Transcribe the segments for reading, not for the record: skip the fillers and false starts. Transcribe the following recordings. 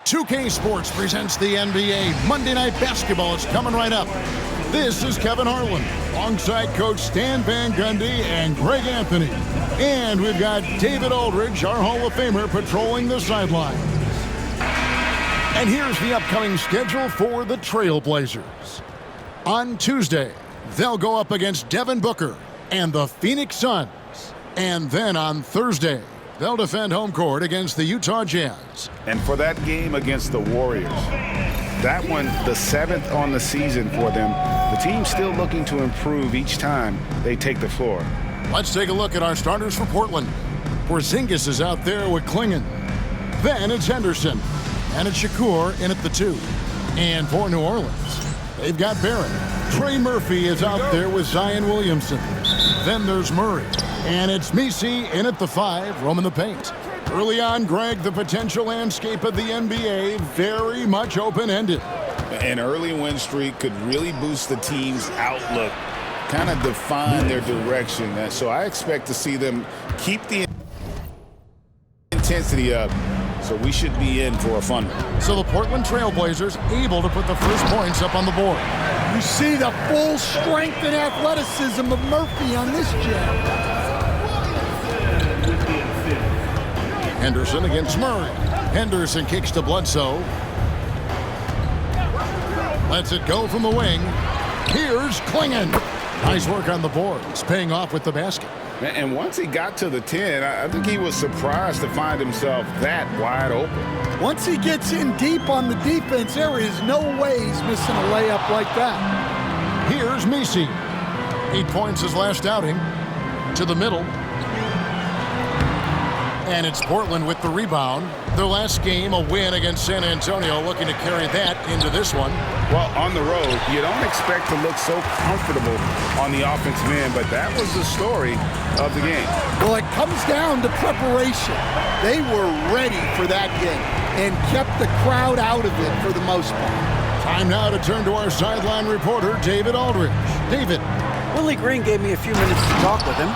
2K Sports presents the NBA. Monday Night Basketball is coming right up. This is Kevin Harlan, alongside Coach Stan Van Gundy and Greg Anthony. And we've got David Aldridge, our Hall of Famer, patrolling the sidelines. And here's the upcoming schedule for the Trailblazers. On Tuesday, they'll go up against Devin Booker and the Phoenix Suns. And then on Thursday, they'll defend home court against the Utah Jazz. And for that game against the Warriors, that one, the 7th on the season for them, the team's still looking to improve each time they take the floor. Let's take a look at our starters for Portland. Porzingis is out there with Klingon. Then it's Henderson. And it's Shakur in at the 2. And for New Orleans, they've got Barrett. Trey Murphy is out there with Zion Williamson. Then there's Murray. And it's Messi in at the 5, roaming the paint. Early on, Greg, the potential landscape of the NBA very much open-ended. An early win streak could really boost the team's outlook, kind of define their direction. So I expect to see them keep the intensity up. So we should be in for a fun one. So the Portland Trailblazers able to put the first points up on the board. You see the full strength and athleticism of Murphy on this jam. Henderson against Murray. Henderson kicks to Bledsoe. Lets it go from the wing. Here's Klingon. Nice work on the boards, paying off with the basket. And once he got to the 10, I think he was surprised to find himself that wide open. Once he gets in deep on the defense, there is no way he's missing a layup like that. Here's Messi. 8 points his last outing. To the middle. And it's Portland with the rebound. Their last game, a win against San Antonio, looking to carry that into this one. Well, on the road, you don't expect to look so comfortable on the offensive end, but that was the story of the game. Well, it comes down to preparation. They were ready for that game and kept the crowd out of it for the most part. Time now to turn to our sideline reporter, David Aldridge. David. Willie Green gave me a few minutes to talk with him.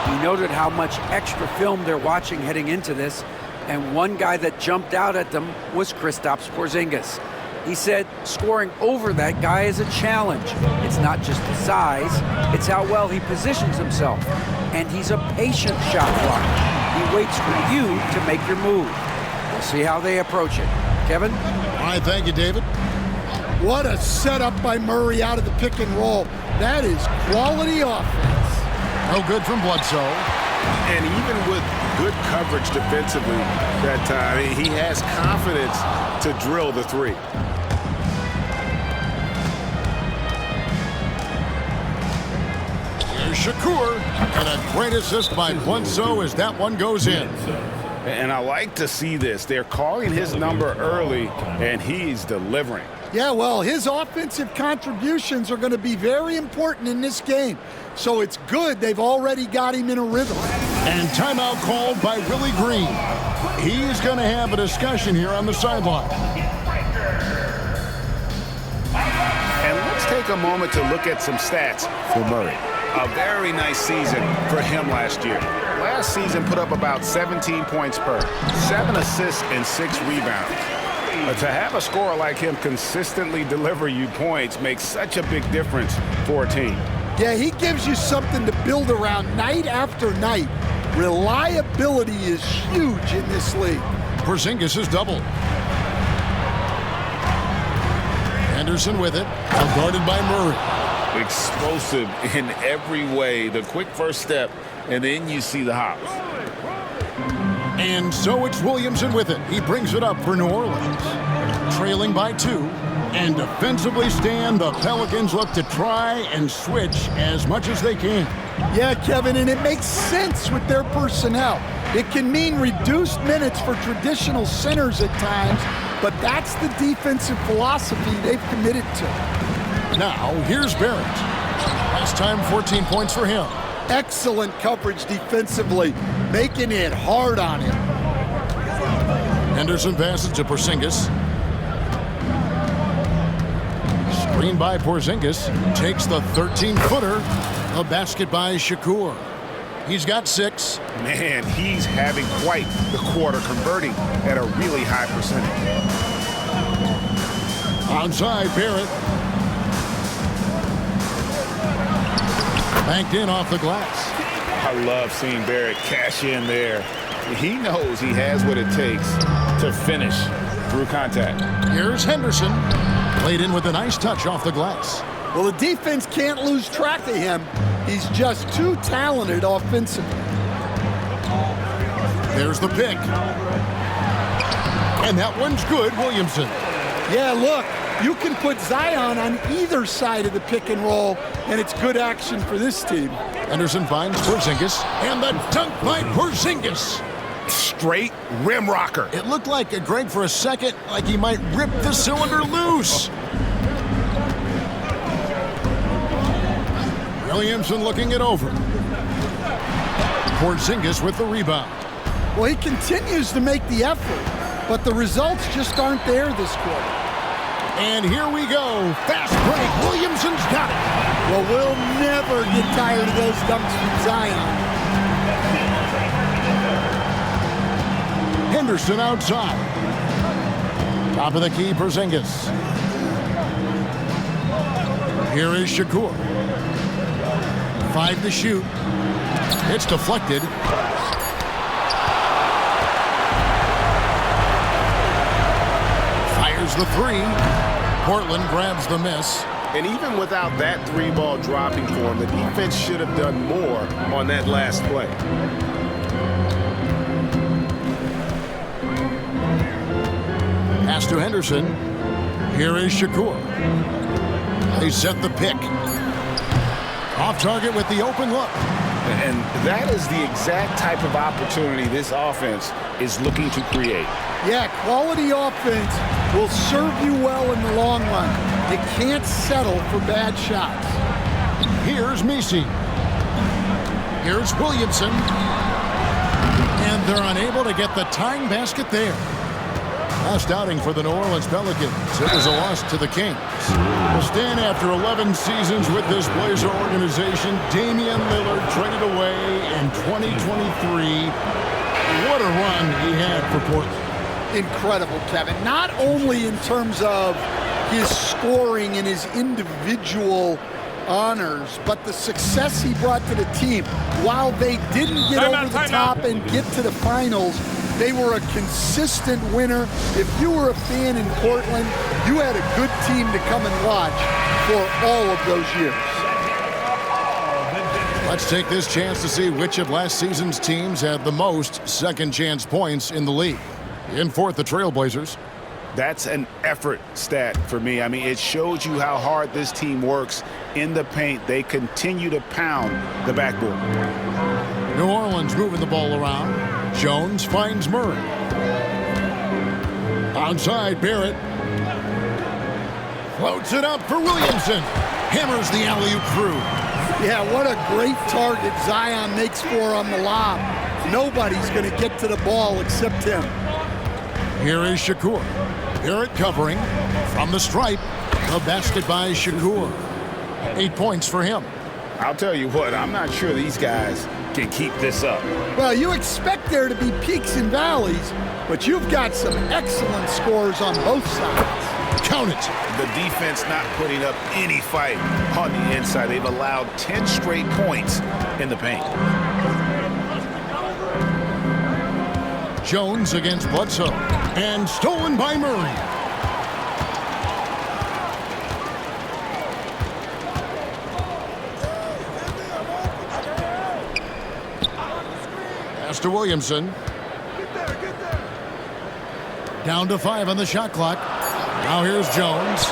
He noted how much extra film they're watching heading into this, and one guy that jumped out at them was Kristaps Porzingis. He said scoring over that guy is a challenge. It's not just the size, it's how well he positions himself. And he's a patient shot blocker. He waits for you to make your move. We'll see how they approach it. Kevin? All right, thank you, David. What a setup by Murray out of the pick and roll. That is quality offense. No good from Bledsoe. And even with good coverage defensively that time, he has confidence to drill the 3. Here's Shakur. And a great assist by Bledsoe as that one goes in. And I like to see this. They're calling his number early, and he's delivering. Yeah, well, his offensive contributions are going to be very important in this game. So it's good they've already got him in a rhythm. And timeout called by Willie Green. He's going to have a discussion here on the sideline. And let's take a moment to look at some stats for Murray. A very nice season for him last year. Last season put up about 17 points per, 7 assists and 6 rebounds. But to have a scorer like him consistently deliver you points makes such a big difference for a team. Yeah, he gives you something to build around night after night. Reliability is huge in this league. Porzingis is doubled. Henderson with it, guarded by Murray. Explosive in every way. The quick first step, and then you see the hop. And so it's Williamson with it. He brings it up for New Orleans. Trailing by 2. And defensively, Stan, the Pelicans look to try and switch as much as they can. Yeah, Kevin, and it makes sense with their personnel. It can mean reduced minutes for traditional centers at times, but that's the defensive philosophy they've committed to. Now, here's Barrett. Last time, 14 points for him. Excellent coverage defensively, making it hard on him. Henderson passes to Porzingis. Screen by Porzingis. Takes the 13-footer. A basket by Shakur. He's got 6. Man, he's having quite the quarter, converting at a really high percentage. Onside, Barrett. Banked in off the glass. I love seeing Barrett cash in there. He knows he has what it takes to finish through contact. Here's Henderson. Played in with a nice touch off the glass. Well, the defense can't lose track of him. He's just too talented offensively. There's the pick. And that one's good, Williamson. Yeah, look, you can put Zion on either side of the pick and roll, and it's good action for this team. Henderson finds Porzingis, and the dunk by Porzingis. Straight rim rocker. It looked like, Greg, for a second, like he might rip the cylinder loose. Williamson looking it over. Porzingis with the rebound. Well, he continues to make the effort, but the results just aren't there this quarter. And here we go. Fast break. Williamson's got it. Well, we'll never get tired of those dunks from Zion. Henderson outside. Top of the key, Porzingis. Here is Shakur. 5 to shoot. It's deflected. Fires the 3. Portland grabs the miss. And even without that 3-ball dropping for him, the defense should have done more on that last play. Pass to Henderson. Here is Shakur. They set the pick. Off target with the open look. And that is the exact type of opportunity this offense is looking to create. Yeah, quality offense will serve you well in the long run. You can't settle for bad shots. Here's Messi. Here's Williamson. And they're unable to get the tying basket there. Last outing for the New Orleans Pelicans. It was a loss to the Kings. We'll stand after 11 seasons with this Blazer organization. Damian Lillard traded away in 2023. What a run he had for Portland. Incredible, Kevin. Not only in terms of his scoring and his individual honors, but the success he brought to the team. While they didn't get over the top and get to the finals, they were a consistent winner. If you were a fan in Portland, you had a good team to come and watch for all of those years. Let's take this chance to see which of last season's teams had the most second chance points in the league. In fourth, the Trailblazers. That's an effort stat for me. I mean, it shows you how hard this team works in the paint. They continue to pound the backboard. New Orleans moving the ball around. Jones finds Murray. Outside, Barrett. Floats it up for Williamson. Hammers the alley-oop through. Yeah, what a great target Zion makes for on the lob. Nobody's going to get to the ball except him. Here is Shakur. Barrett covering from the stripe. The basket by Shakur. 8 points for him. I'll tell you what, I'm not sure these guys can keep this up. Well, you expect there to be peaks and valleys, but you've got some excellent scores on both sides. Count it. The defense not putting up any fight on the inside. They've allowed 10 straight points in the paint. Jones against Bledsoe. And stolen by Murray. Pass to Williamson. Down to 5 on the shot clock. Now here's Jones.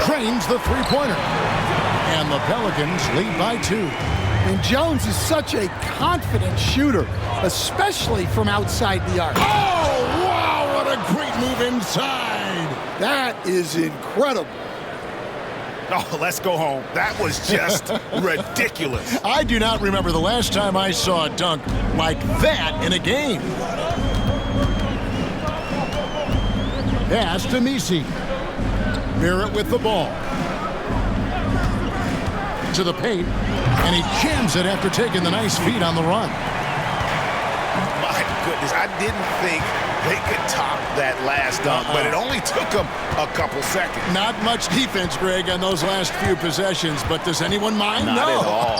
Cranes the three-pointer. And the Pelicans lead by 2. And Jones is such a confident shooter, especially from outside the arc. Oh, wow, what a great move inside. That is incredible. Oh, let's go home. That was just ridiculous. I do not remember the last time I saw a dunk like that in a game. Pass to Messi. Barrett with the ball. To the paint. And he jams it after taking the nice feed on the run. My goodness. I didn't think they could top that last dunk, but it only took them a couple seconds. Not much defense, Greg, on those last few possessions, but does anyone mind? Not at all.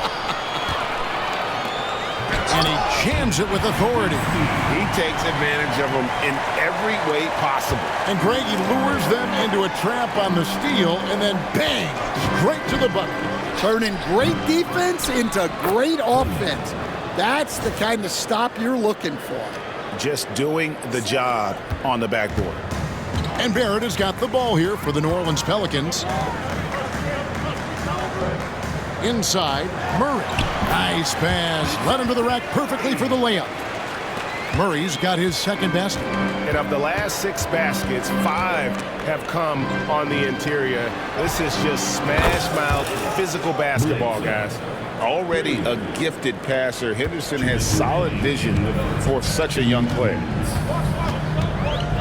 And he jams it with authority. He takes advantage of them in every way possible. And Greg, he lures them into a trap on the steal, and then bang, straight to the bucket. Turning great defense into great offense. That's the kind of stop you're looking for. Just doing the job on the backboard. And Barrett has got the ball here for the New Orleans Pelicans. Inside, Murray. Nice pass. Led him to the rack perfectly for the layup. Murray's got his second basket. And of the last 6 baskets, 5 have come on the interior. This is just smash-mouth physical basketball, guys. Already a gifted passer, Henderson has solid vision for such a young player.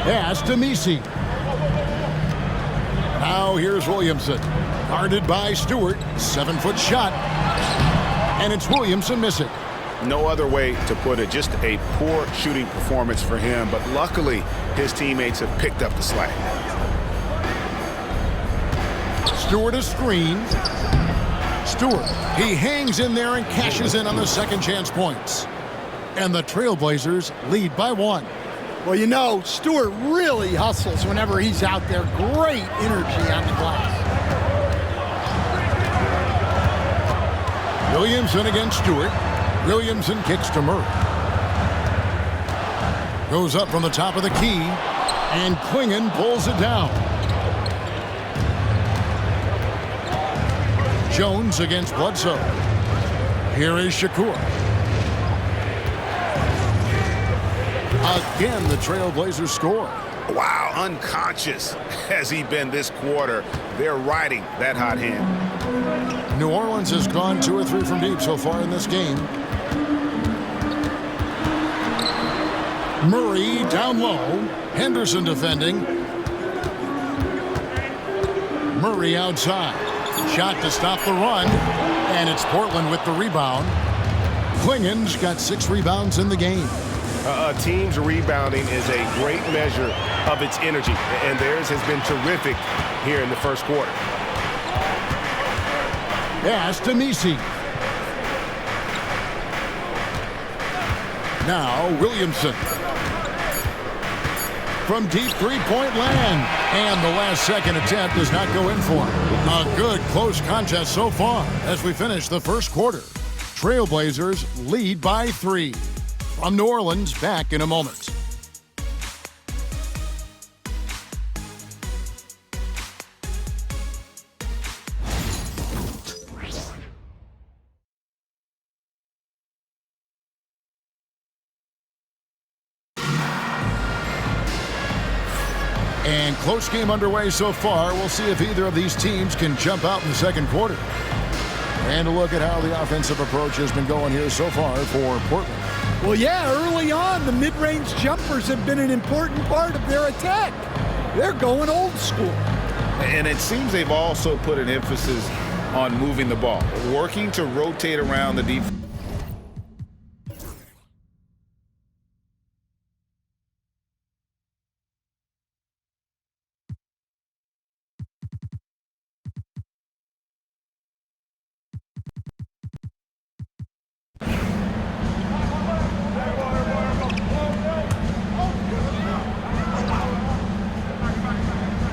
Pass to Messi. Now here's Williamson. Guarded by Stewart. 7-foot shot. And it's Williamson missing. No other way to put it. Just a poor shooting performance for him. But luckily, his teammates have picked up the slack. Stewart a screen. Stewart, he hangs in there and cashes in on the second chance points. And the Trailblazers lead by 1. Well, you know, Stewart really hustles whenever he's out there. Great energy on the glass. Williamson against Stewart. Williamson kicks to Murray. Goes up from the top of the key. And Klingon pulls it down. Jones against Bledsoe. Here is Shakur. Again, the Trailblazers score. Wow, unconscious has he been this quarter. They're riding that hot hand. New Orleans has gone 2 or 3 from deep so far in this game. Murray down low. Henderson defending. Murray outside. Shot to stop the run. And it's Portland with the rebound. Klingon's got 6 rebounds in the game. A team's rebounding is a great measure of its energy, and theirs has been terrific here in the first quarter. Pass to Messi. Now Williamson. From deep three-point land. And the last second attempt does not go in for him. A good close contest so far as we finish the first quarter. Trailblazers lead by 3. From New Orleans, back in a moment. And close game underway so far. We'll see if either of these teams can jump out in the second quarter. And a look at how the offensive approach has been going here so far for Portland. Well, yeah, early on, the mid-range jumpers have been an important part of their attack. They're going old school. And it seems they've also put an emphasis on moving the ball, working to rotate around the defense.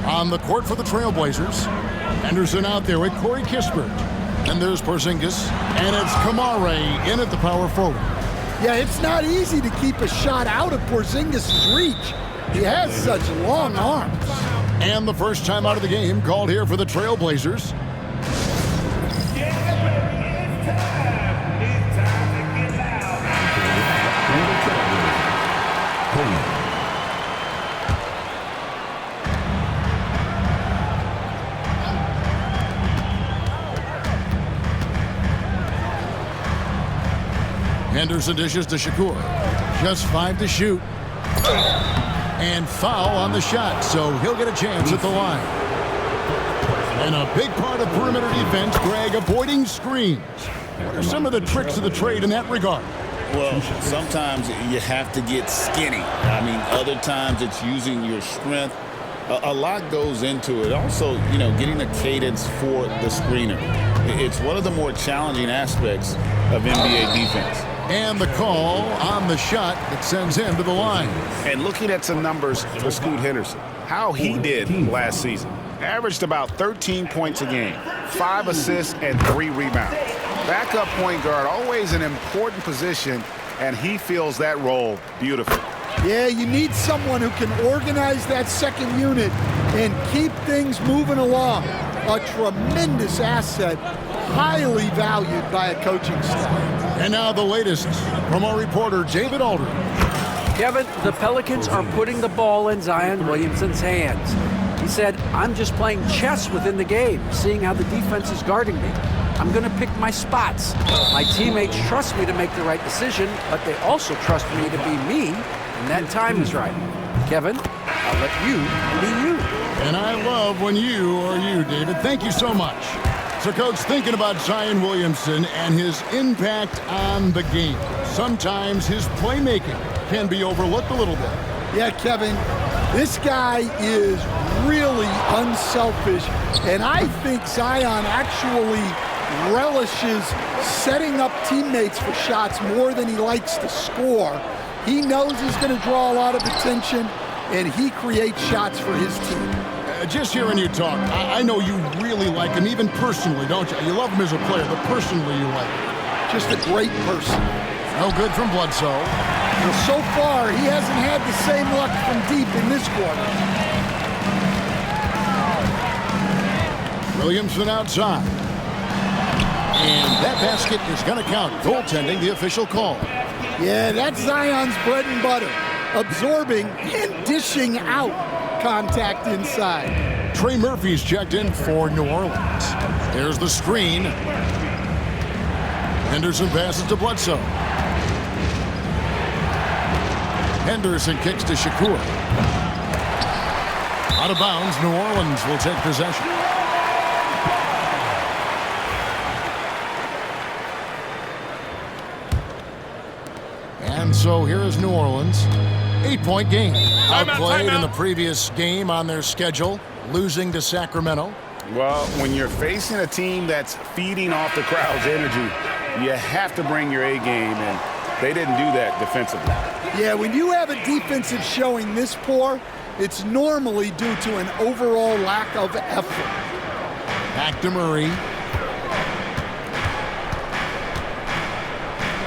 On the court for the Trailblazers, Henderson out there with Corey Kispert. And there's Porzingis, and it's Kamare in at the power forward. Yeah, it's not easy to keep a shot out of Porzingis' reach. He has such long arms. And the first time out of the game called here for the Trailblazers. Henderson dishes to Shakur. Just 5 to shoot. And foul on the shot, so he'll get a chance at the line. And a big part of perimeter defense, Greg, avoiding screens. What are some of the tricks of the trade in that regard? Well, sometimes you have to get skinny. I mean, other times it's using your strength. A lot goes into it. Also, getting a cadence for the screener. It's one of the more challenging aspects of NBA defense. And the call on the shot that sends him to the line. And looking at some numbers for Scoot Henderson, how he did last season. Averaged about 13 points a game, 5 assists, and 3 rebounds. Backup point guard, always an important position, and he fills that role beautifully. Yeah, you need someone who can organize that second unit and keep things moving along. A tremendous asset, highly valued by a coaching staff. And now the latest from our reporter, David Aldridge. Kevin, the Pelicans are putting the ball in Zion Williamson's hands. He said, I'm just playing chess within the game, seeing how the defense is guarding me. I'm going to pick my spots. My teammates trust me to make the right decision, but they also trust me to be me, and that time is right. Kevin, I'll let you be you. And I love when you are you, David. Thank you so much. So, Coach, thinking about Zion Williamson and his impact on the game, sometimes his playmaking can be overlooked a little bit. Yeah, Kevin, this guy is really unselfish, and I think Zion actually relishes setting up teammates for shots more than he likes to score. He knows he's going to draw a lot of attention, and he creates shots for his team. Just hearing you talk, I know you really like him, even personally, don't you? You love him as a player, but personally you like him. Just a great person. No good from Bledsoe. Well, so far, he hasn't had the same luck from deep in this quarter. Williamson outside. And that basket is going to count. Goaltending, the official call. Yeah, that's Zion's bread and butter. Absorbing and dishing out contact inside. Trey Murphy's checked in for New Orleans. There's the screen. Henderson passes to Bledsoe. Henderson kicks to Shakur. Out of bounds, New Orleans will take possession. And so here is New Orleans. 8-point game. Outplayed in the previous game on their schedule, losing to Sacramento. Well, when you're facing a team that's feeding off the crowd's energy, you have to bring your A game, and they didn't do that defensively. Yeah, when you have a defensive showing this poor, it's normally due to an overall lack of effort. Back to Murray.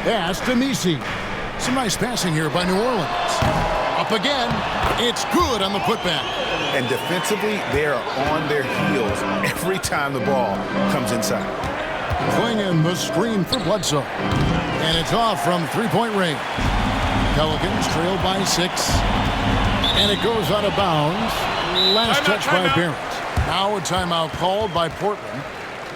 Pass to Messi. Some nice passing here by New Orleans. Up again. It's good on the putback. And defensively, they are on their heels every time the ball comes inside. Flinging the screen for Bledsoe. And it's off from three-point range. Pelicans trail by 6. And it goes out of bounds. Last touch by Barrett. Now a timeout called by Portland.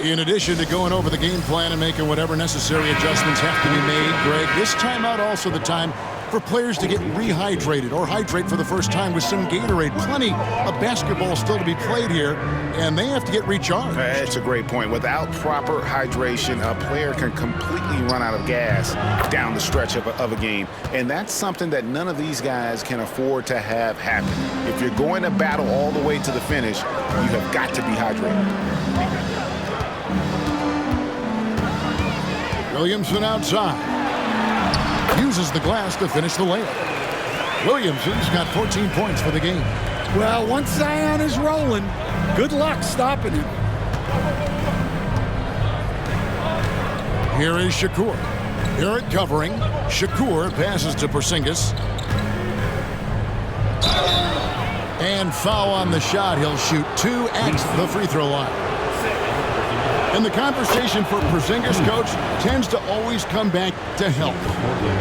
In addition to going over the game plan and making whatever necessary adjustments have to be made, Greg, this timeout also the time for players to get rehydrated or hydrate for the first time with some Gatorade. Plenty of basketball still to be played here, and they have to get recharged. That's a great point. Without proper hydration, a player can completely run out of gas down the stretch of a game, and that's something that none of these guys can afford to have happen. If you're going to battle all the way to the finish, you have got to be hydrated. Williamson outside. Uses the glass to finish the layup. Williamson's got 14 points for the game. Well, once Zion is rolling, good luck stopping him. Here is Shakur. Barrett covering. Shakur passes to Porzingis. And foul on the shot. He'll shoot 2 at the free throw line. And the conversation for Porzingis, Coach, tends to always come back to health.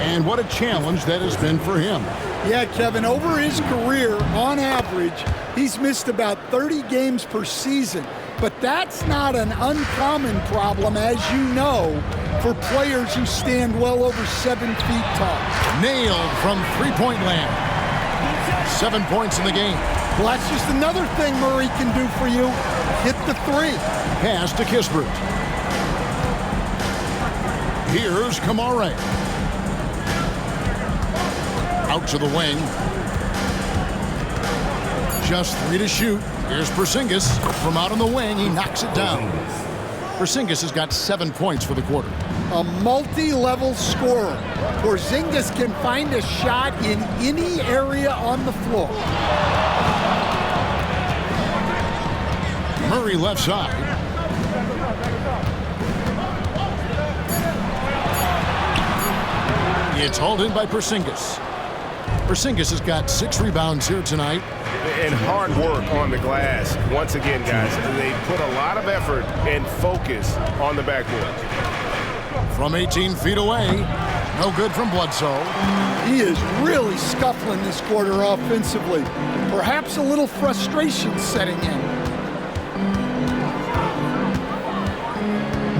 And what a challenge that has been for him. Yeah, Kevin, over his career, on average, he's missed about 30 games per season. But that's not an uncommon problem, as you know, for players who stand well over 7 feet tall. Nailed from three-point land. 7 points in the game. Well, that's just another thing Murray can do for you. Hit the 3. Pass to Kispert. Here's Kamara. Out to the wing. Just 3 to shoot. Here's Porzingis from out on the wing. He knocks it down. Porzingis has got 7 points for the quarter. A multi-level scorer. Porzingis can find a shot in any area on the floor. Murray left side. It's hauled in by Porzingis. Porzingis has got 6 rebounds here tonight. And hard work on the glass. Once again, guys, they put a lot of effort and focus on the backboard. From 18 feet away. No good from Bledsoe. He is really scuffling this quarter offensively. Perhaps a little frustration setting in.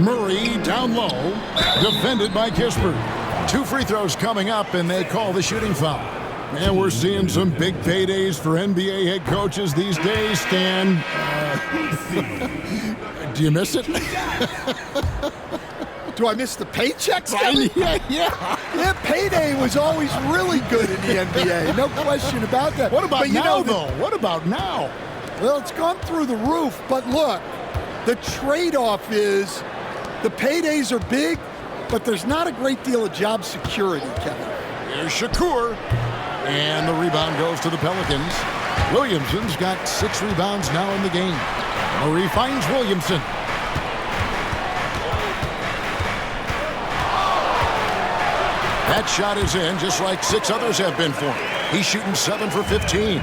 Murray down low. Defended by Kispert. 2 free throws coming up, and they call the shooting foul. And we're seeing some big paydays for NBA head coaches these days, Stan. Do you miss it? Do I miss the paychecks? Yeah. Payday was always really good in the NBA. No question about that. What about but now, though? What about now? Well, it's gone through the roof. But look, the trade-off is the paydays are big, but there's not a great deal of job security, Kevin. Here's Shakur. And the rebound goes to the Pelicans. Williamson's got 6 rebounds now in the game. Murray finds Williamson. That shot is in, just like 6 others have been for him. He's shooting 7 for 15.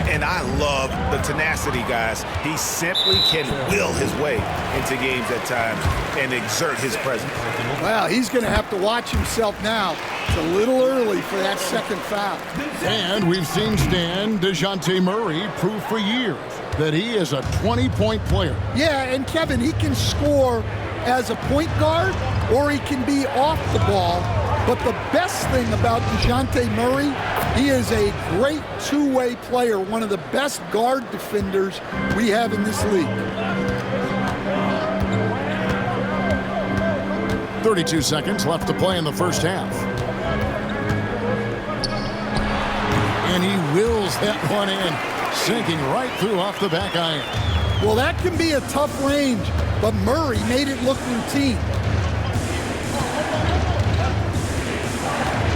And I love the tenacity, guys. He simply can will his way into games at times and exert his presence. Well, he's going to have to watch himself now. It's a little early for that second foul. And we've seen Stan DeJounte Murray prove for years that he is a 20-point player. Yeah, and Kevin, he can score as a point guard or he can be off the ball. But the best thing about DeJounte Murray, he is a great two-way player, one of the best guard defenders we have in this league. 32 seconds left to play in the first half. And he wills that one in, sinking right through off the back iron. Well, that can be a tough range, but Murray made it look routine.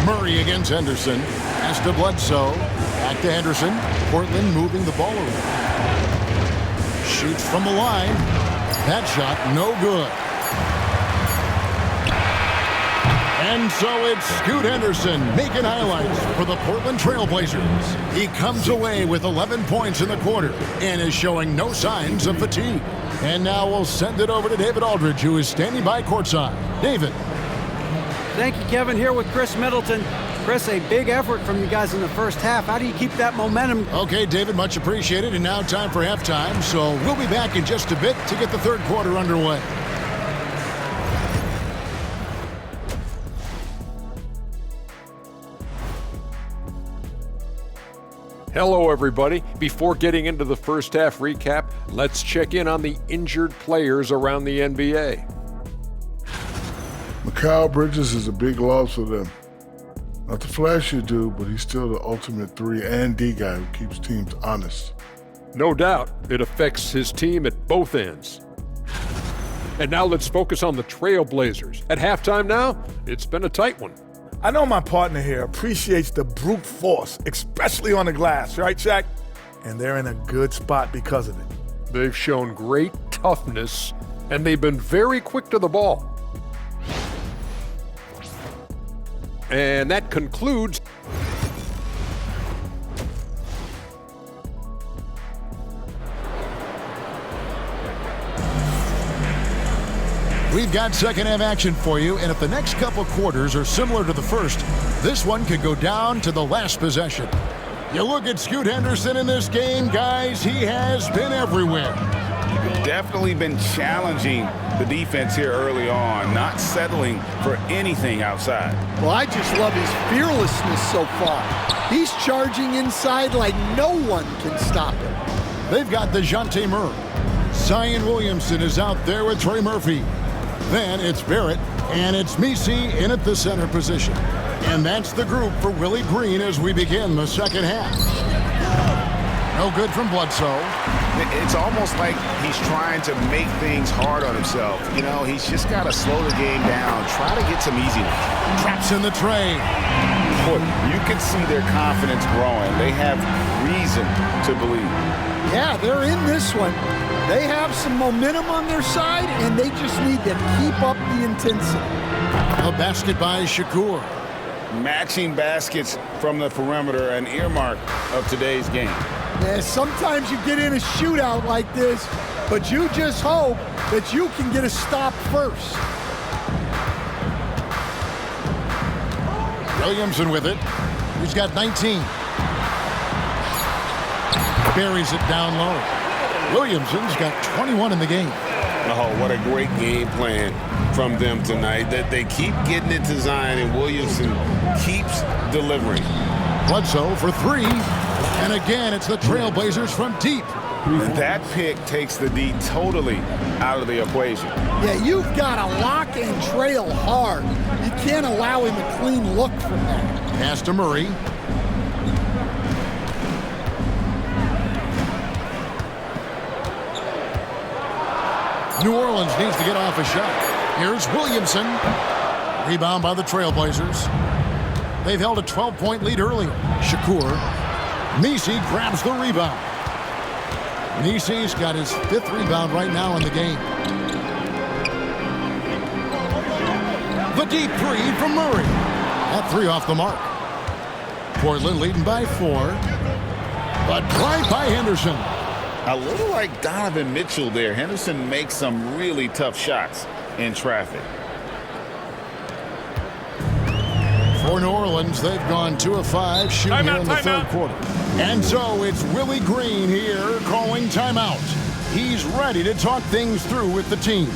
Murray against Henderson. Pass to Bledsoe. Back to Henderson. Portland moving the ball around. Shoots from the line. That shot no good. And so it's Scoot Henderson making highlights for the Portland Trail Blazers. He comes away with 11 points in the quarter and is showing no signs of fatigue. And now we'll send it over to David Aldridge, who is standing by courtside. David. Thank you, Kevin. Here with Chris Middleton. Chris, a big effort from you guys in the first half. How do you keep that momentum? Okay, David, much appreciated. And now time for halftime. So we'll be back in just a bit to get the third quarter underway. Hello, everybody. Before getting into the first half recap, let's check in on the injured players around the NBA. Mikal Bridges is a big loss for them. Not the flashy dude, but he's still the ultimate 3 and D guy who keeps teams honest. No doubt, it affects his team at both ends. And now let's focus on the Trailblazers. At halftime now, it's been a tight one. I know my partner here appreciates the brute force, especially on the glass, right, Shaq? And they're in a good spot because of it. They've shown great toughness, and they've been very quick to the ball. And that concludes. We've got second half action for you, and if the next couple quarters are similar to the first, this one could go down to the last possession. You look at Scoot Henderson in this game, guys, he has been everywhere. Definitely been challenging the defense here early on, not settling for anything outside. Well, I just love his fearlessness so far. He's charging inside like no one can stop him. They've got DeJounte Murray. Zion Williamson is out there with Trey Murphy. Then it's Barrett And it's Misi in at the center position. And that's the group for Willie Green as we begin the second half. No good from Bledsoe. It's almost like he's trying to make things hard on himself. You know, he's just got to slow the game down, try to get some easy ones. Traps in the tray. Boy, you can see their confidence growing. They have reason to believe. Yeah, they're in this one. They have some momentum on their side, and they just need to keep up the intensity. A basket by Shakur. Matching baskets from the perimeter, an earmark of today's game. Yeah, sometimes you get in a shootout like this, but you just hope that you can get a stop first. Williamson with it. He's got 19. Buries it down low. Williamson's got 21 in the game. Oh, what a great game plan from them tonight. That they keep getting it to Zion, and Williamson keeps delivering. Bledsoe for three. And again, it's the Trailblazers from deep. And that pick takes the D totally out of the equation. Yeah, you've got to lock and trail hard. You can't allow him a clean look from that. Pass to Murray. New Orleans needs to get off a shot. Here's Williamson. Rebound by the Trailblazers. They've held a 12-point lead earlier. Shakur. Nisi grabs the rebound. Nisi's got his 5th rebound right now in the game. The deep three from Murray. That three off the mark. Portland leading by 4. But drive by Henderson. A little like Donovan Mitchell there. Henderson makes some really tough shots in traffic. For New Orleans, they've gone 2 of 5 shooting here in the third quarter. And so it's Willie Green here calling timeout. He's ready to talk things through with the team.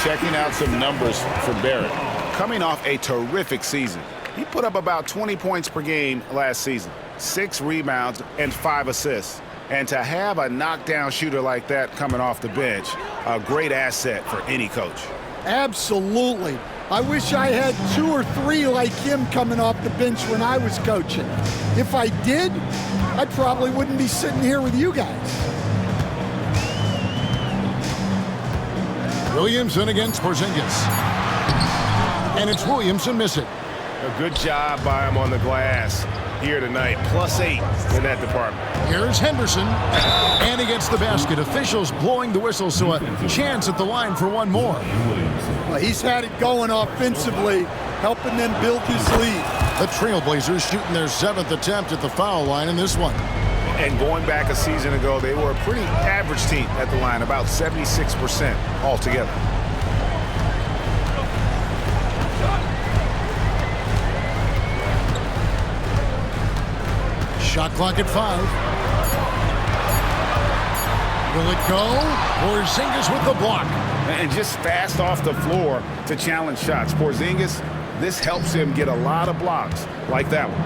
Checking out some numbers for Barrett. Coming off a terrific season. He put up about 20 points per game last season, 6 rebounds and 5 assists. And to have a knockdown shooter like that coming off the bench, a great asset for any coach. Absolutely. I wish I had 2 or 3 like him coming off the bench when I was coaching. If I did, I probably wouldn't be sitting here with you guys. Williamson against Porzingis. And it's Williamson missing. A good job by him on the glass here tonight. +8 in that department. Here's Henderson. And he gets the basket. Officials blowing the whistle, so a chance at the line for one more. Well, he's had it going offensively, helping them build this lead. The Trailblazers shooting their 7th attempt at the foul line in this one. And going back a season ago, they were a pretty average team at the line, about 76% altogether. Shot clock at 5. Will it go? Porzingis with the block. And just fast off the floor to challenge shots. Porzingis, this helps him get a lot of blocks like that one.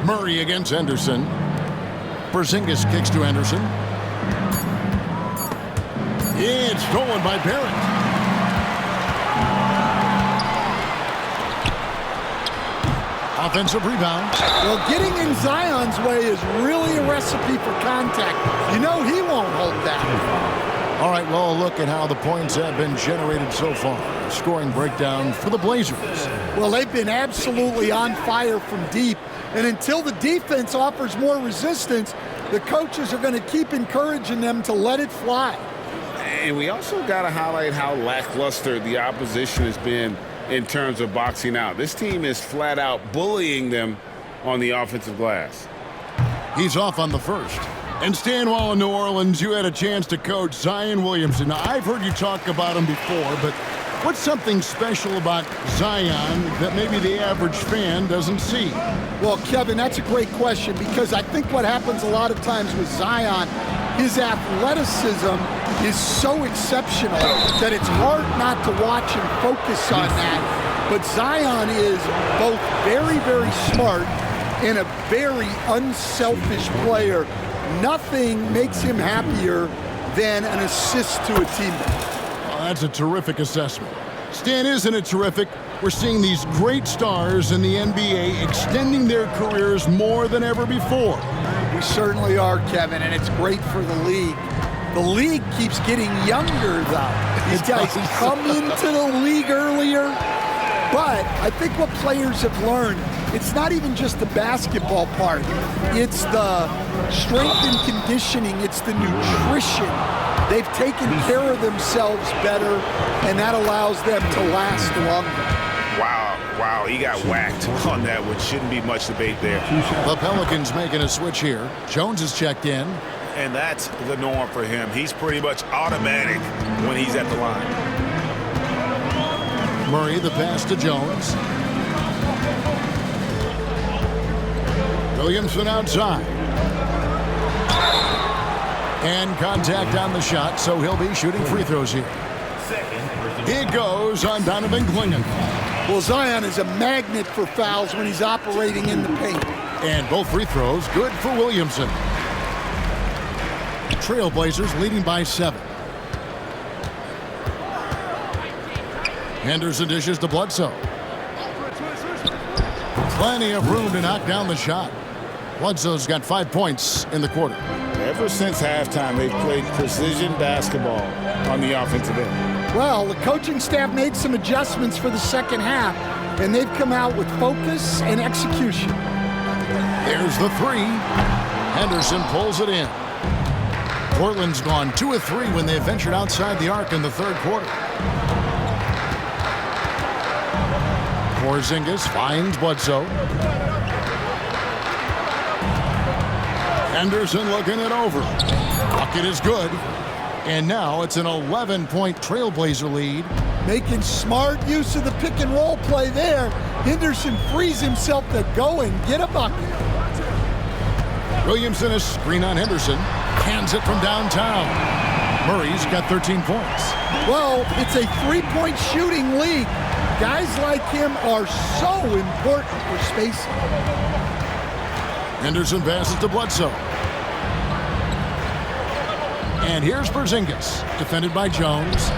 Murray against Henderson. Porzingis kicks to Henderson. It's stolen by Barrett. Offensive rebound. Well, getting in Zion's way is really a recipe for contact. You know he won't hold that. All right, well, a look at how the points have been generated so far. Scoring breakdown for the Blazers. Well, they've been absolutely on fire from deep. And until the defense offers more resistance, the coaches are going to keep encouraging them to let it fly. And we also got to highlight how lackluster the opposition has been in terms of boxing out. This team is flat out bullying them on the offensive glass. He's off on the first. And Stan, while in New Orleans, you had a chance to coach Zion Williamson. Now, I've heard you talk about him before, but What's something special about Zion that maybe the average fan doesn't see? Well, Kevin, that's a great question because I think what happens a lot of times with Zion, his athleticism is so exceptional that it's hard not to watch and focus on that. But Zion is both very, very smart and a very unselfish player. Nothing makes him happier than an assist to a teammate. That's a terrific assessment. Stan, isn't it terrific? We're seeing these great stars in the NBA extending their careers more than ever before. We certainly are, Kevin, and it's great for the league. The league keeps getting younger, though. These guys come into the league earlier, but I think what players have learned, it's not even just the basketball part. It's the strength and conditioning. It's the nutrition. They've taken care of themselves better, and that allows them to last longer. Wow, he got whacked on that, which shouldn't be much debate there. The Pelicans making a switch here. Jones is checked in. And that's the norm for him. He's pretty much automatic when he's at the line. Murray, the pass to Jones. Williamson outside. And contact on the shot, so he'll be shooting free throws here. It goes on Donovan Clingan. Well, Zion is a magnet for fouls when he's operating in the paint. And both free throws good for Williamson. Trailblazers leading by 7. Henderson dishes to Bledsoe. Plenty of room to knock down the shot. Bledsoe's got 5 points in the quarter. Ever since halftime, they've played precision basketball on the offensive end. Well, the coaching staff made some adjustments for the second half, and they've come out with focus and execution. There's the 3. Henderson pulls it in. Portland's gone 2 of 3 when they ventured outside the arc in the third quarter. Porzingis finds Bledsoe. Henderson looking it over. Bucket is good. And now it's an 11-point Trailblazer lead. Making smart use of the pick and roll play there. Henderson frees himself to go and get a bucket. Williamson is screen on Henderson. Hands it from downtown. Murray's got 13 points. Well, it's a 3-point shooting league. Guys like him are so important for spacing. Henderson passes to Bledsoe. And here's Porzingis, defended by Jones.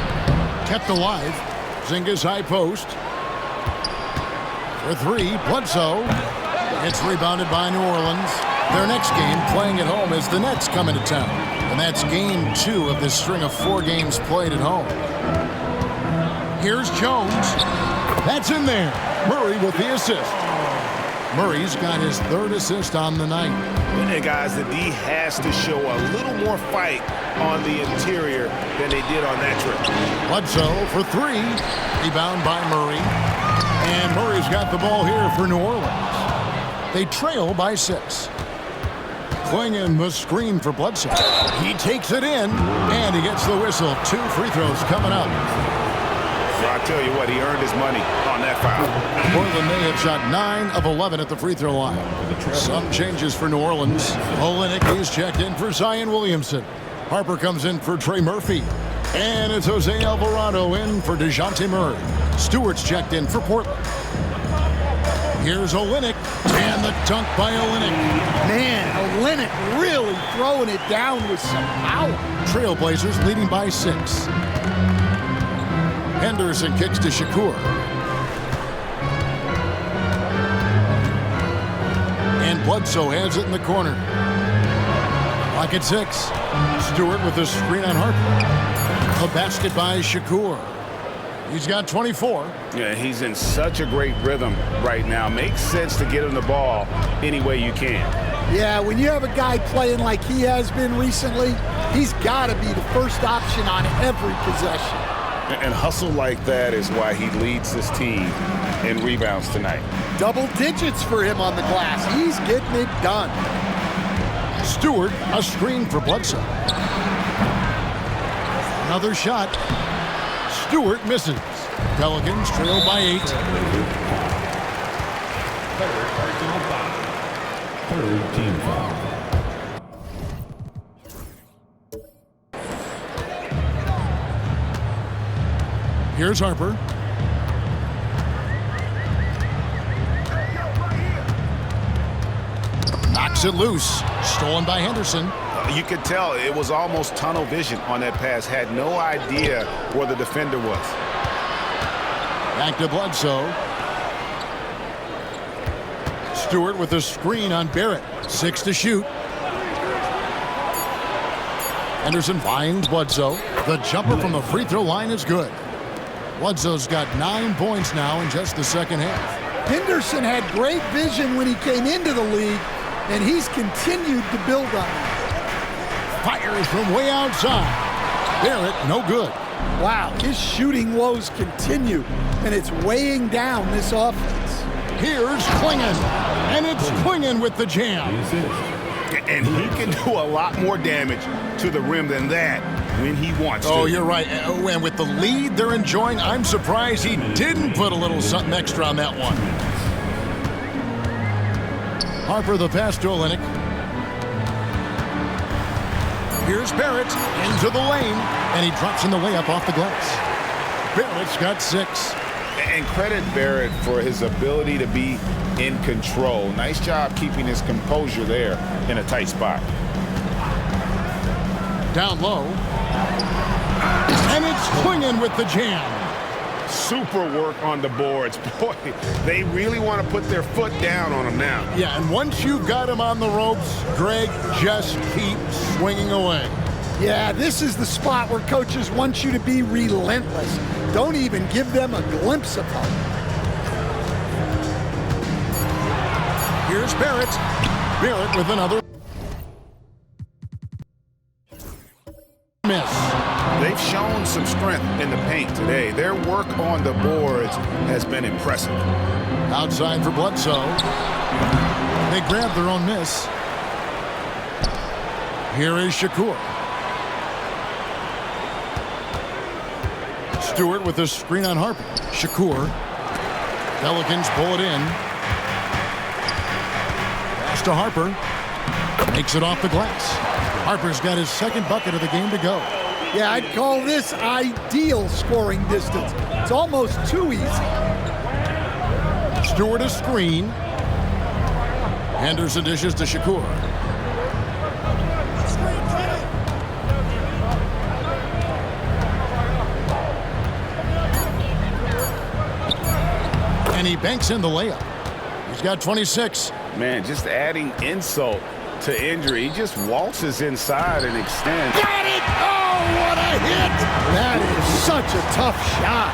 Kept alive. Porzingis high post. For 3, Bledsoe. It's rebounded by New Orleans. Their next game, playing at home, is the Nets coming to town. And that's game 2 of this string of 4 games played at home. Here's Jones. That's in there. Murray with the assist. Murray's got his 3rd assist on the night. And guys, the D has to show a little more fight on the interior than they did on that trip. Bledsoe for 3. Rebound by Murray. And Murray's got the ball here for New Orleans. They trail by 6. Clingan the screen for Bledsoe. He takes it in, and he gets the whistle. 2 free throws coming up. Well, I tell you what, he earned his money on that foul. Portland may have shot 9 of 11 at the free throw line. Some changes for New Orleans. Olynyk is checked in for Zion Williamson. Harper comes in for Trey Murphy. And it's Jose Alvarado in for DeJounte Murray. Stewart's checked in for Portland. Here's Olynyk, and the dunk by Olynyk. Man, Olynyk really throwing it down with some power. Trailblazers leading by 6. Henderson kicks to Shakur. And Bledsoe has it in the corner. Clock at 6. Stewart with the screen on Harper. A basket by Shakur. He's got 24. Yeah, he's in such a great rhythm right now. Makes sense to get him the ball any way you can. Yeah, when you have a guy playing like he has been recently, he's got to be the first option on every possession. And hustle like that is why he leads this team in rebounds tonight. Double digits for him on the glass. He's getting it done. Stewart, a screen for Bledsoe. Another shot. Stewart misses. Pelicans trail by 8. Third team foul. Here's Harper. Knocks it loose. Stolen by Henderson. You could tell it was almost tunnel vision on that pass. Had no idea where the defender was. Back to Bledsoe. Stewart with a screen on Barrett. 6 to shoot. Henderson finds Bledsoe. The jumper from the free throw line is good. Bledsoe's got 9 points now in just the second half. Henderson had great vision when he came into the league, and he's continued to build on it. Fires from way outside. Barrett, no good. Wow, his shooting woes continue, and it's weighing down this offense. Here's Klingon, and it's Klingon with the jam. And he can do a lot more damage to the rim than that when he wants to. Oh, you're right. And with the lead they're enjoying, I'm surprised he didn't put a little something extra on that one. Harper the pass to Olynyk. Here's Barrett into the lane, and he drops in the layup off the glass. Barrett's got 6. And credit Barrett for his ability to be in control. Nice job keeping his composure there in a tight spot. Down low. And it's Klingon with the jam. Super work on the boards. Boy, they really want to put their foot down on him now. Yeah, and once you've got him on the ropes, Greg, just keep swinging away. Yeah, this is the spot where coaches want you to be relentless. Don't even give them a glimpse of hope. Here's Barrett. Barrett with another miss. They've shown some strength in the paint today. Their work on the boards has been impressive. Outside for Bledsoe. They grab their own miss. Here is Shakur. Stewart with a screen on Harper. Shakur. Pelicans pull it in. Pass to Harper. Makes it off the glass. Harper's got his second bucket of the game to go. Yeah, I'd call this ideal scoring distance. It's almost too easy. Stewart a screen. Henderson dishes to Shakur. And he banks in the layup. He's got 26. Man, just adding insult to injury. He just waltzes inside and extends. Got it! Oh, what a hit! That is such a tough shot.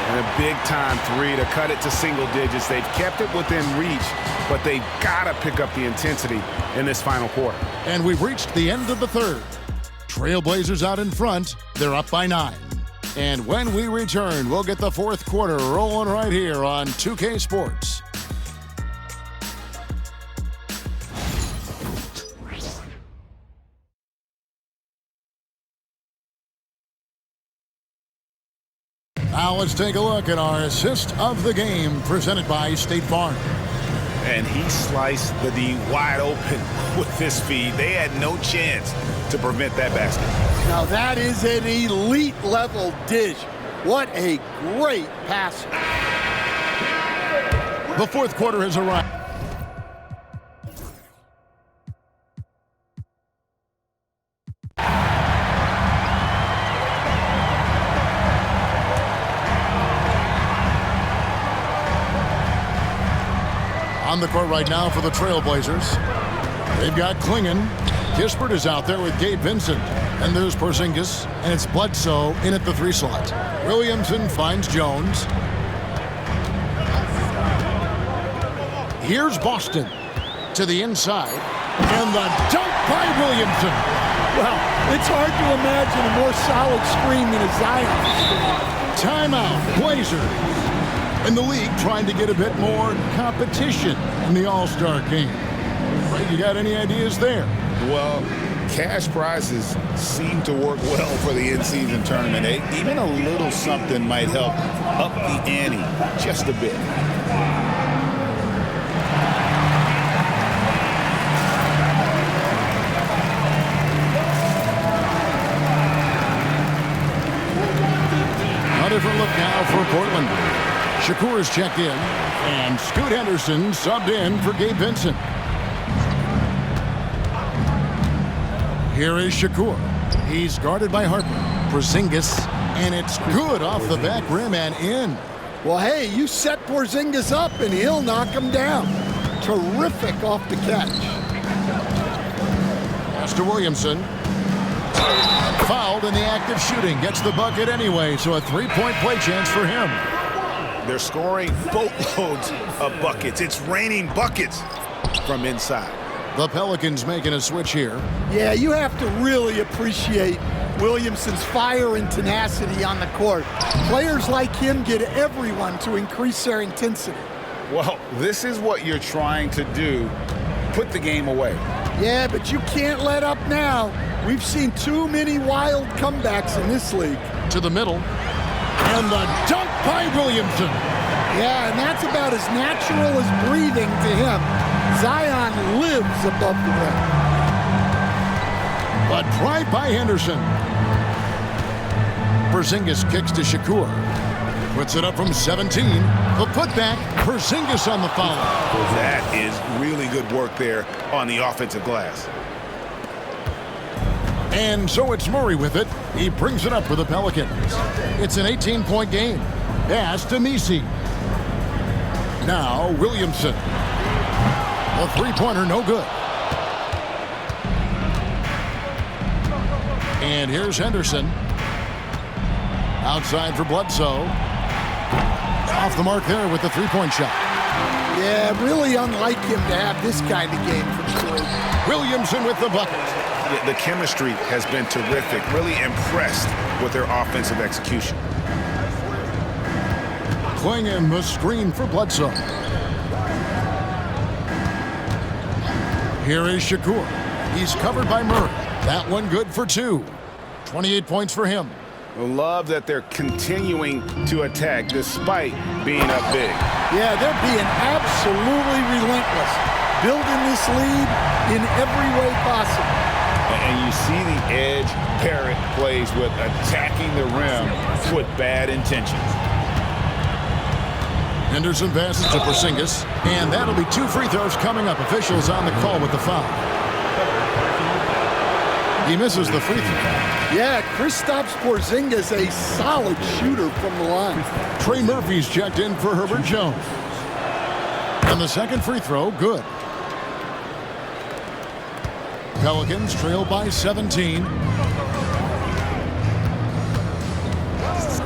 And a big-time three to cut it to single digits. They've kept it within reach, but they've got to pick up the intensity in this final quarter. And we've reached the end of the third. Trailblazers out in front. They're up by 9. And when we return, we'll get the fourth quarter rolling right here on 2K Sports. Now let's take a look at our assist of the game presented by State Farm. And he sliced the D wide open with his feed. They had no chance to prevent that basket. Now that is an elite level dish. What a great pass. The fourth quarter has arrived. On the court right now for the Trailblazers. They've got Klingon. Kispert is out there with Gabe Vincent. And there's Porzingis. And it's Bledsoe in at the 3 slot. Williamson finds Jones. Here's Boston to the inside. And the dunk by Williamson. Well, it's hard to imagine a more solid screen than a Zion screen. Timeout, Blazers. In the league, trying to get a bit more competition in the All-Star game. Right, you got any ideas there? Well, cash prizes seem to work well for the in-season tournament. Even a little something might help up the ante just a bit. A different look now for Portland. Shakur's checked in, and Scoot Henderson subbed in for Gabe Vincent. Here is Shakur. He's guarded by Harper. Porzingis, and it's good off the back rim and in. Well, hey, you set Porzingis up, and he'll knock him down. Terrific off the catch. Pass to Williamson. Fouled in the act of shooting. Gets the bucket anyway, so a three-point play chance for him. They're scoring boatloads of buckets. It's raining buckets from inside. The Pelicans making a switch here. Yeah, you have to really appreciate Williamson's fire and tenacity on the court. Players like him get everyone to increase their intensity. Well, this is what you're trying to do. Put the game away. Yeah, but you can't let up now. We've seen too many wild comebacks in this league. To the middle. And the dunk by Williamson. Yeah, and that's about as natural as breathing to him. Zion lives above the rim. But drive by Henderson. Porzingis kicks to Shakur. Puts it up from 17. The putback. Porzingis on the foul. That is really good work there on the offensive glass. And so it's Murray with it. He brings it up for the Pelicans. It's an 18-point game. Pass to Messi. Now Williamson. The three-pointer no good. And here's Henderson. Outside for Bledsoe. Off the mark there with the three-point shot. Yeah, really unlike him to have this kind of game from three. Williamson with the bucket. The chemistry has been terrific. Really impressed with their offensive execution. Clinging the screen for Bledsoe. Here is Shakur. He's covered by Murray. That one good for two. 28 points for him. Love that they're continuing to attack despite being up big. Yeah, they're being absolutely relentless. Building this lead in every way possible. And you see the edge Parrott plays with attacking the rim with bad intentions. Henderson passes to Porzingis, and that'll be two free throws coming up. Officials on the call with the foul. He misses the free throw. Yeah, Kristaps Porzingis, a solid shooter from the line. Trey Murphy's checked in for Herbert Jones. And the second free throw, good. Pelicans trail by 17.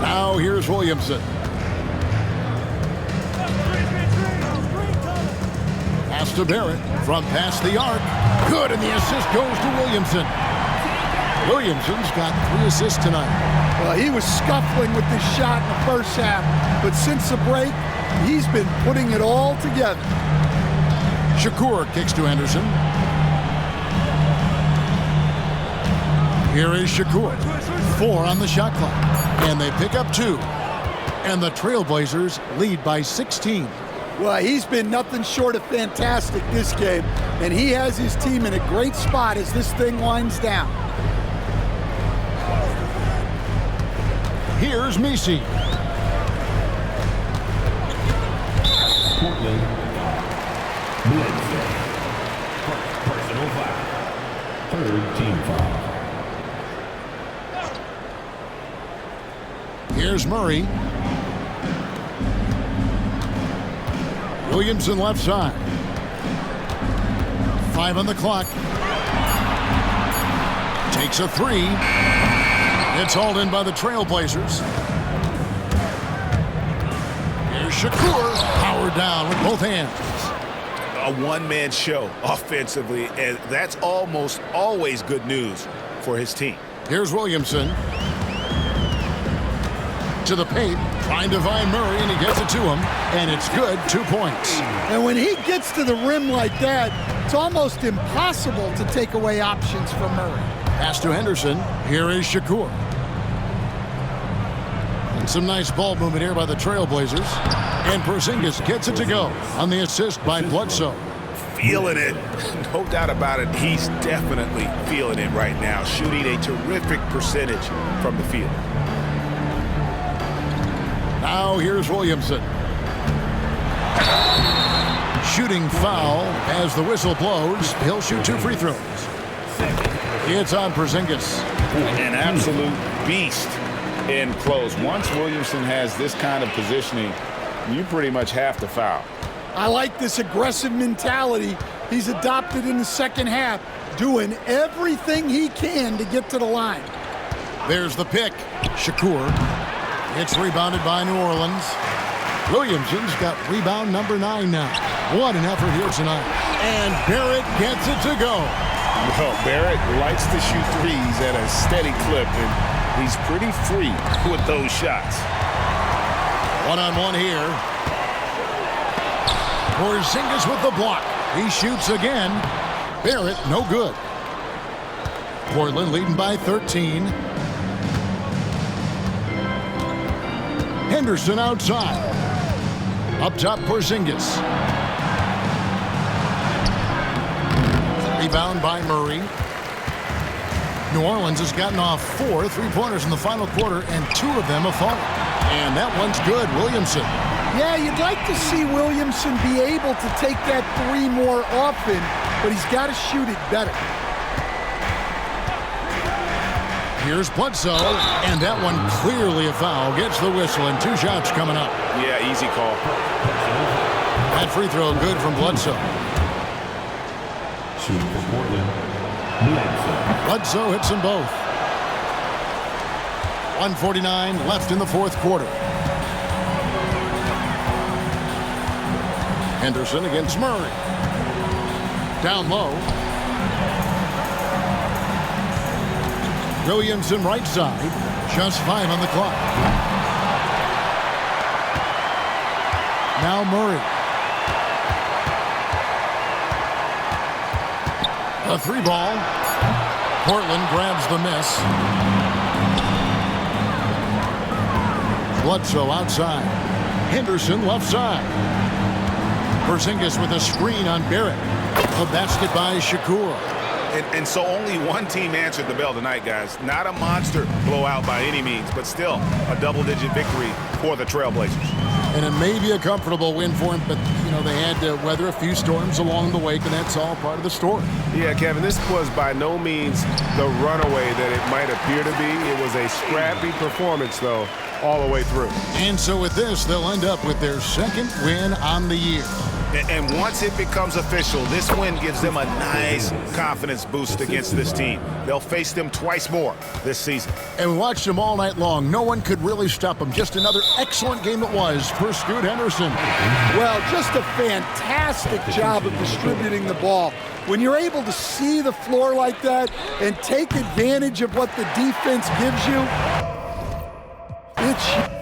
Now here's Williamson. Pass to Barrett from past the arc. Good, and the assist goes to Williamson. Williamson's got 3 assists tonight. Well, he was scuffling with this shot in the first half, but since the break, he's been putting it all together. Shakur kicks to Henderson. Here is Shakur. 4 on the shot clock. And they pick up 2. And the Trailblazers lead by 16. Well, he's been nothing short of fantastic this game, and he has his team in a great spot as this thing winds down. Here's Messi. Portland. Bledsoe. Personal foul. Third team foul. Here's Murray. Williamson left side. 5 on the clock. Takes a 3. It's hauled in by the Trailblazers. Here's Shakur. Powered down with both hands. A one-man show offensively, and that's almost always good news for his team. Here's Williamson. To the paint, trying to find Murray, and he gets it to him, and it's good, 2 points. And when he gets to the rim like that, it's almost impossible to take away options from Murray. Pass to Henderson. Here is Shakur. And some nice ball movement here by the Trailblazers. And Porzingis gets it to go on the assist by Bledsoe. Feeling it. No doubt about it. He's definitely feeling it right now. Shooting a terrific percentage from the field. Now here's Williamson. Shooting foul as the whistle blows. He'll shoot 2 free throws. It's on Porzingis. An absolute beast in close. Once Williamson has this kind of positioning, you pretty much have to foul. I like this aggressive mentality he's adopted in the second half, doing everything he can to get to the line. There's the pick. Shakur. It's rebounded by New Orleans. Williamson's got rebound number 9 now. What an effort here tonight. And Barrett gets it to go. Well, Barrett likes to shoot threes at a steady clip, and he's pretty free with those shots. One-on-one here. Porzingis with the block. He shoots again. Barrett, no good. Portland leading by 13. Henderson outside. Up top, Porzingis. Rebound by Murray. New Orleans has gotten off 4 3-pointers in the final quarter, and 2 of them have fallen. And that one's good, Williamson. Yeah, you'd like to see Williamson be able to take that 3 more often, but he's got to shoot it better. Here's Bledsoe, and that one clearly a foul. Gets the whistle, and 2 shots coming up. Yeah, easy call. That free throw good from Bledsoe. Shooting for Portland, Bledsoe hits them both. 1:49 left in the 4th quarter. Henderson against Murray. Down low. Williamson right side. Just 5 on the clock. Now Murray. A 3-ball. Portland grabs the miss. Bledsoe outside. Henderson left side. Porzingis with a screen on Barrett. A basket by Shakur. And so only one team answered the bell tonight, guys. Not a monster blowout by any means, but still a double-digit victory for the Trailblazers. And it may be a comfortable win for them, but, you know, they had to weather a few storms along the way, and that's all part of the story. Yeah, Kevin, this was by no means the runaway that it might appear to be. It was a scrappy performance, though, all the way through. And so with this, they'll end up with their 2nd win on the year. And once it becomes official, this win gives them a nice confidence boost against this team. They'll face them twice more this season. And we watched them all night long. No one could really stop them. Just another excellent game it was for Scoot Henderson. Well, just a fantastic job of distributing the ball. When you're able to see the floor like that and take advantage of what the defense gives you, it's